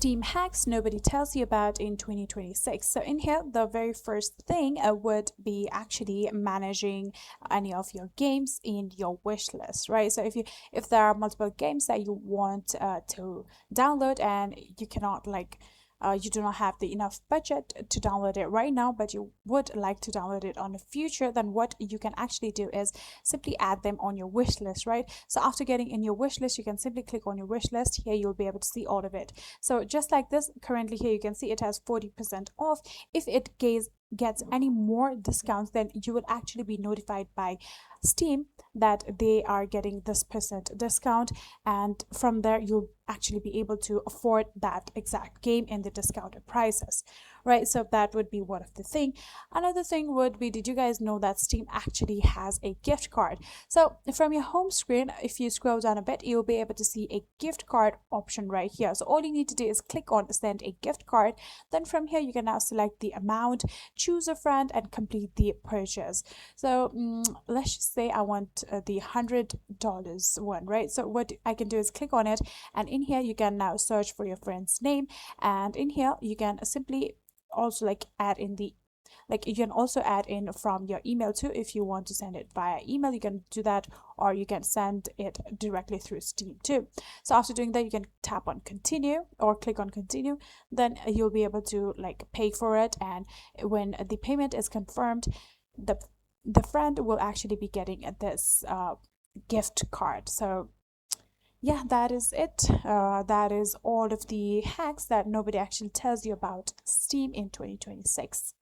Steam hacks nobody tells you about in 2026. So in here, the very first thing would be actually managing any of your games in your wish list, right? So if there are multiple games that you want to download and you cannot you do not have the enough budget to download it right now, but you would like to download it on the future, then what you can actually do is simply add them on your wish list, right? So after getting in your wish list, you can simply click on your wish list. Here you'll be able to see all of it. So just like this, currently here you can see it has 40% off. If it gets any more discounts, then you will actually be notified by Steam that they are getting this percent discount, and from there you'll actually be able to afford that exact game in the discounted prices, right? So that would be one of the thing. Another thing would be, did you guys know that Steam actually has a gift card? So from your home screen, if you scroll down a bit, you'll be able to see a gift card option right here. So all you need to do is click on send a gift card. Then from here you can now select the amount, choose a friend, and complete the purchase. So let's just say I want the $100 one, right? So what I can do is click on it, and in here you can now search for your friend's name, and in here you can simply also add in the you can also add in from your email too. If you want to send it via email, you can do that, or you can send it directly through Steam too. So after doing that, you can tap on continue or click on continue. Then you'll be able to pay for it, and when the payment is confirmed, the friend will actually be getting this gift card. So yeah, that is it. That is all of the hacks that nobody actually tells you about Steam in 2026.